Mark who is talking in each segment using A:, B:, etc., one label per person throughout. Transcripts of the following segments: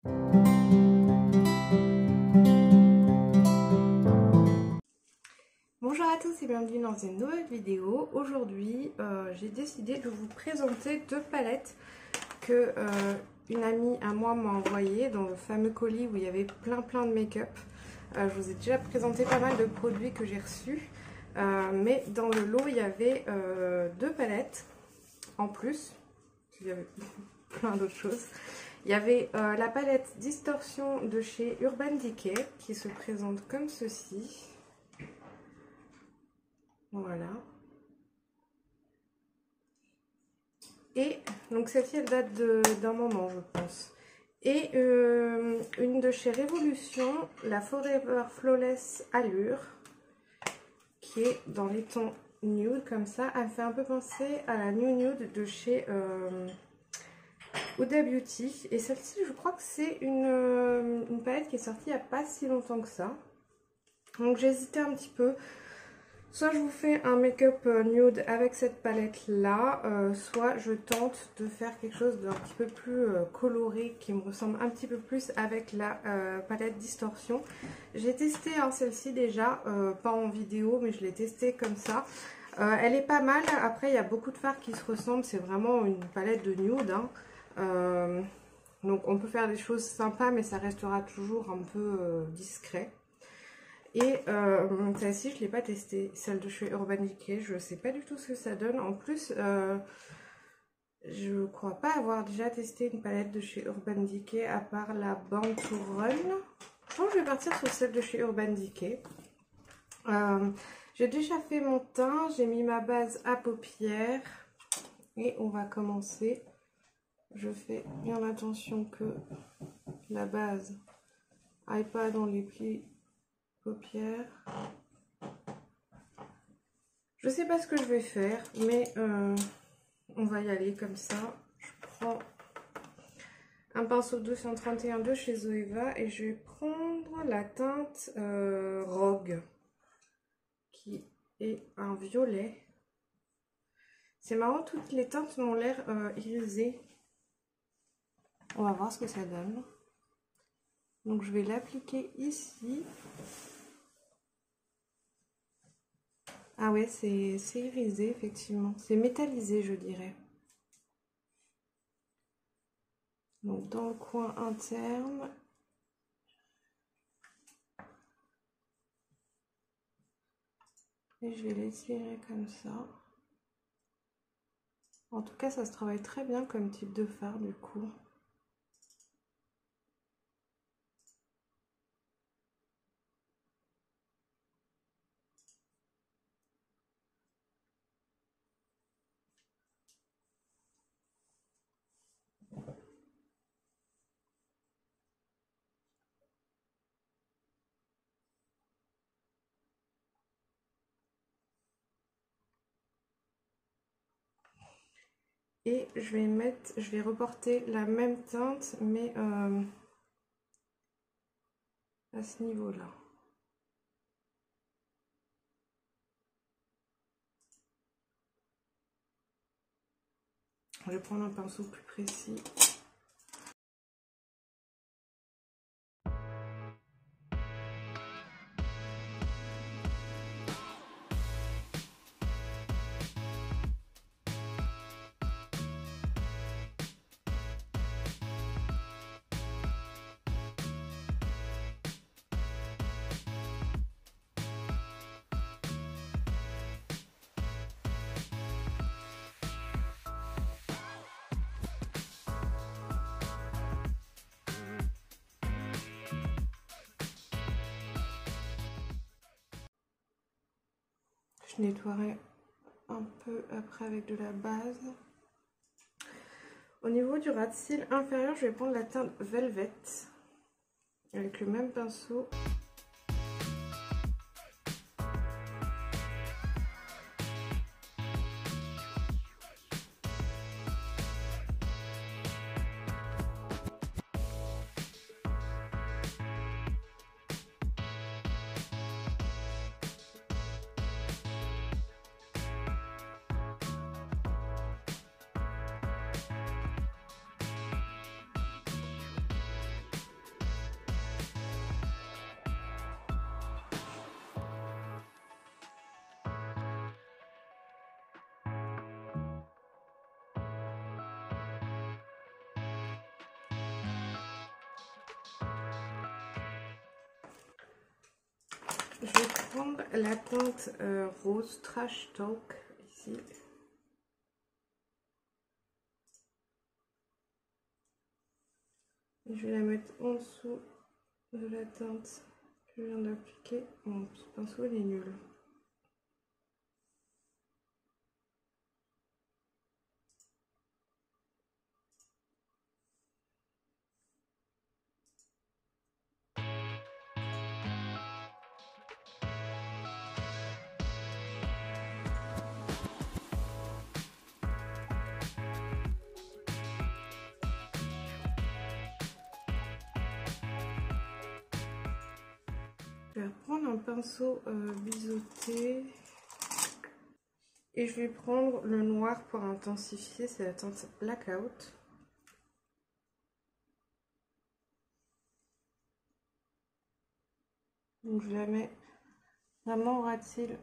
A: Bonjour à tous et bienvenue dans une nouvelle vidéo. Aujourd'hui, j'ai décidé de vous présenter deux palettes que une amie à moi m'a envoyées dans le fameux colis où il y avait plein de make-up. Je vous ai déjà présenté pas mal de produits que j'ai reçus, mais dans le lot il y avait deux palettes en plus. Il y avait plein d'autres choses. Il y avait la palette Distortion de chez Urban Decay qui se présente comme ceci. Voilà. Et donc celle-ci elle date d'un moment je pense. Et une de chez Révolution, la Forever Flawless Allure, qui est dans les tons nude comme ça. Elle fait un peu penser à la New Nude de chez Huda Beauty. Et celle-ci je crois que c'est une palette qui est sortie il n'y a pas si longtemps que ça. Donc j'ai hésité un petit peu. Soit je vous fais un make-up nude avec cette palette là, soit je tente de faire quelque chose d'un petit peu plus coloré qui me ressemble un petit peu plus avec la palette Distortion. J'ai testé celle-ci déjà, pas en vidéo mais je l'ai testée comme ça. Elle est pas mal, après il y a beaucoup de fards qui se ressemblent, c'est vraiment une palette de nude. Donc on peut faire des choses sympas mais ça restera toujours un peu discret. Et celle-ci, je ne l'ai pas testée, celle de chez Urban Decay, je ne sais pas du tout ce que ça donne. En plus, je ne crois pas avoir déjà testé une palette de chez Urban Decay à part la Born to Run. Je pense que je vais partir sur celle de chez Urban Decay. J'ai déjà fait mon teint, j'ai mis ma base à paupières et on va commencer. Je fais bien attention que la base n'aille pas dans les plis paupières. Je sais pas ce que je vais faire, mais on va y aller comme ça. Je prends un pinceau 231 de chez Zoeva et je vais prendre la teinte Rogue, qui est un violet. C'est marrant, toutes les teintes m'ont l'air irisées. On va voir ce que ça donne. Donc je vais l'appliquer ici. Ah ouais, c'est irisé, effectivement. C'est métallisé, je dirais. Donc, dans le coin interne. Et je vais l'étirer comme ça. En tout cas, ça se travaille très bien comme type de fard, du coup. Et je vais reporter la même teinte, mais à ce niveau-là. Je vais prendre un pinceau plus précis. Je nettoierai un peu après avec de la base. Au niveau du ras de cils inférieur, je vais prendre la teinte Velvet avec le même pinceau. Je vais prendre la teinte rose Trash Talk ici. Et je vais la mettre en dessous de la teinte que je viens d'appliquer. Mon petit pinceau il est nul. Je vais reprendre un pinceau biseauté et je vais prendre le noir pour intensifier, c'est la teinte Blackout. Donc je la mets vraiment au ras de cils.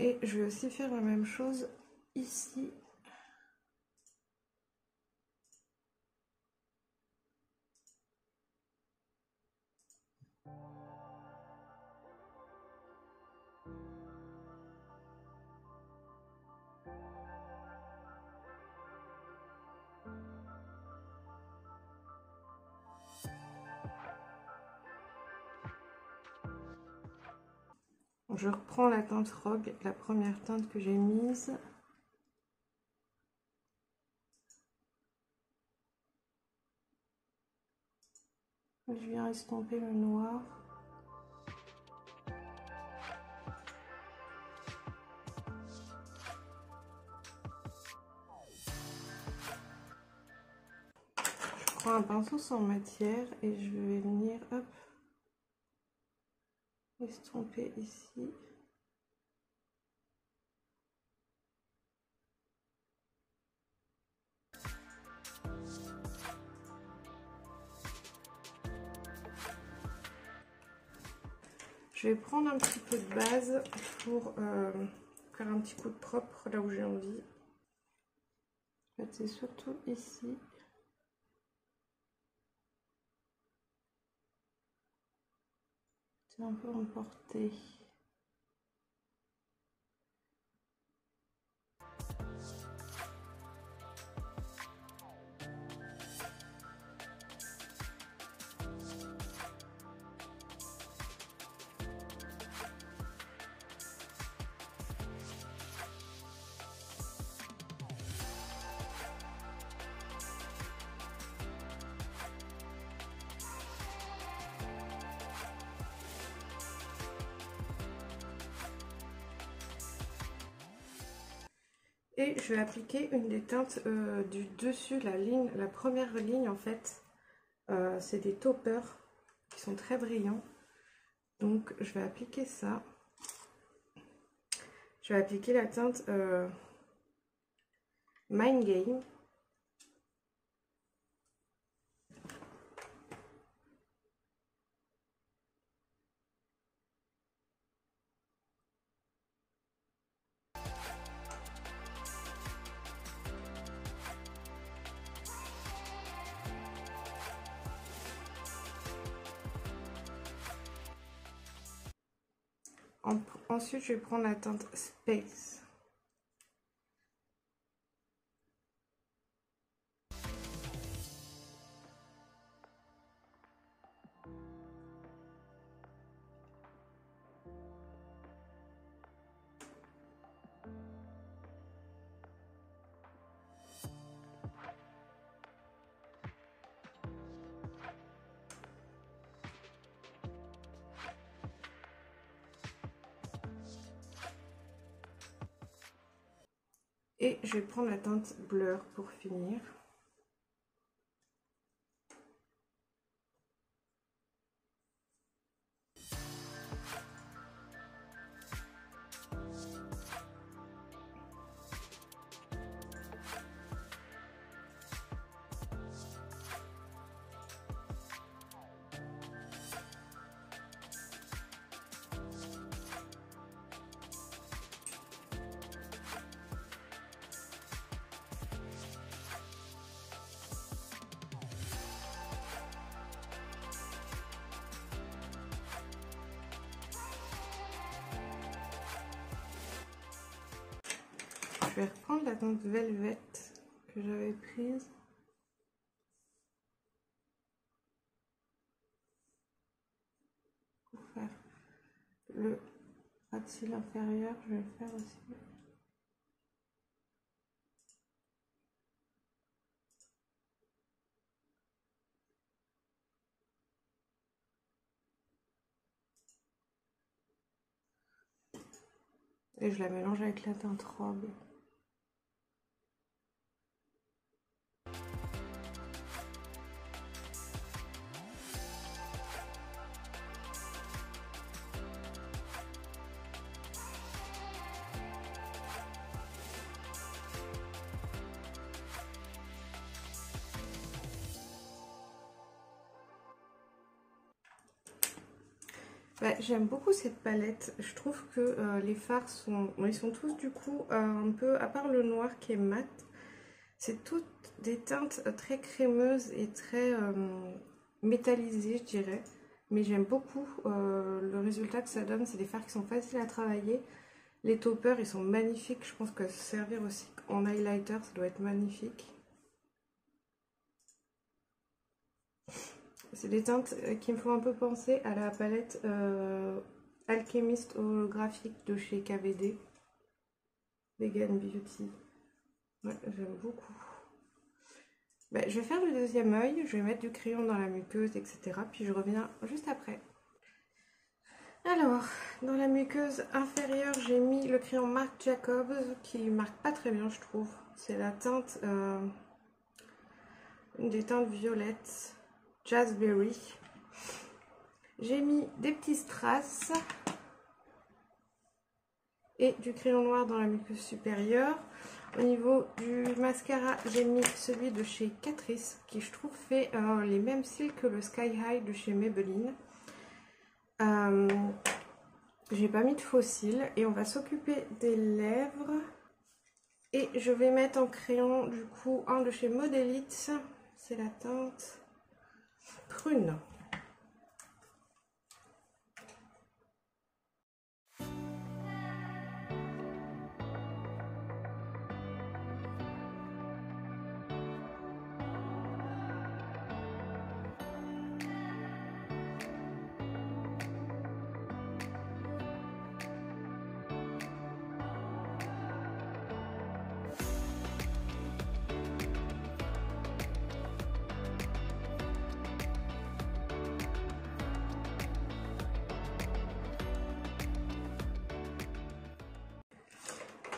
A: Et je vais aussi faire la même chose ici. Je reprends la teinte Rogue, la première teinte que j'ai mise. Je viens estomper le noir. Je prends un pinceau sans matière et je vais venir hop, estomper ici. Je vais prendre un petit peu de base pour faire un petit coup de propre là où j'ai envie. En fait, c'est surtout ici. C'est un peu emporté. Et je vais appliquer une des teintes du dessus, la première ligne en fait. C'est des toppers qui sont très brillants. Donc je vais appliquer ça. Je vais appliquer la teinte Mind Game. Ensuite, je vais prendre la teinte Space. Et je vais prendre la teinte Blur pour finir. Je vais reprendre la teinte Velvet que j'avais prise. Pour faire le ras de cils inférieur, je vais le faire aussi. Et je la mélange avec la teinte robe. Ouais, j'aime beaucoup cette palette. Je trouve que les fards sont... Bon, ils sont tous du coup un peu... À part le noir qui est mat, c'est toutes des teintes très crémeuses et très métallisées, je dirais. Mais j'aime beaucoup le résultat que ça donne. C'est des fards qui sont faciles à travailler. Les toppers, ils sont magnifiques. Je pense que servir aussi en highlighter, ça doit être magnifique. C'est des teintes qui me font un peu penser à la palette Alchemist holographique de chez KVD. Vegan Beauty. Ouais, j'aime beaucoup. Bah, je vais faire le deuxième œil, je vais mettre du crayon dans la muqueuse, etc. Puis je reviens juste après. Alors, dans la muqueuse inférieure, j'ai mis le crayon Marc Jacobs qui marque pas très bien, je trouve. C'est la teinte, une des teintes violettes, Jazzberry. J'ai mis des petits strass et du crayon noir dans la muqueuse supérieure. Au niveau du mascara, j'ai mis celui de chez Catrice qui je trouve fait les mêmes cils que le Sky High de chez Maybelline. J'ai pas mis de faux cils et on va s'occuper des lèvres. Et je vais mettre en crayon du coup un de chez Modélite, c'est la teinte prune.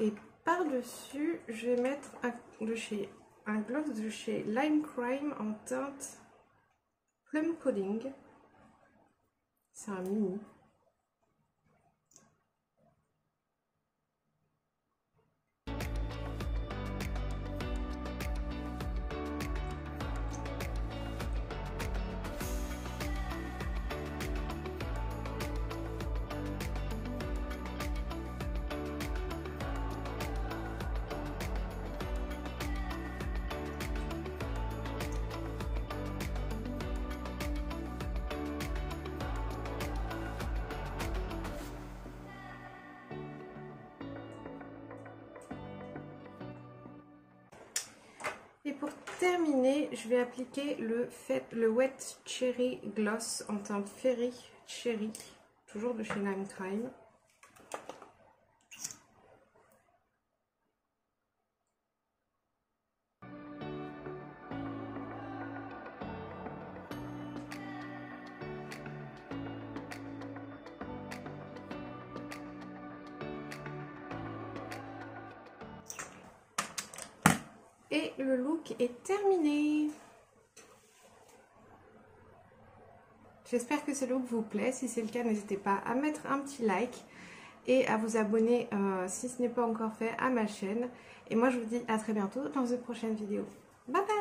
A: Et par-dessus, je vais mettre un gloss de chez Lime Crime en teinte Plum Pudding. C'est un mini. Et pour terminer, je vais appliquer le Wet Cherry Gloss en teinte Fairy Cherry, toujours de chez Lime Crime. Et le look est terminé. J'espère que ce look vous plaît. Si c'est le cas, n'hésitez pas à mettre un petit like et à vous abonner si ce n'est pas encore fait à ma chaîne. Et moi, je vous dis à très bientôt dans une prochaine vidéo. Bye bye!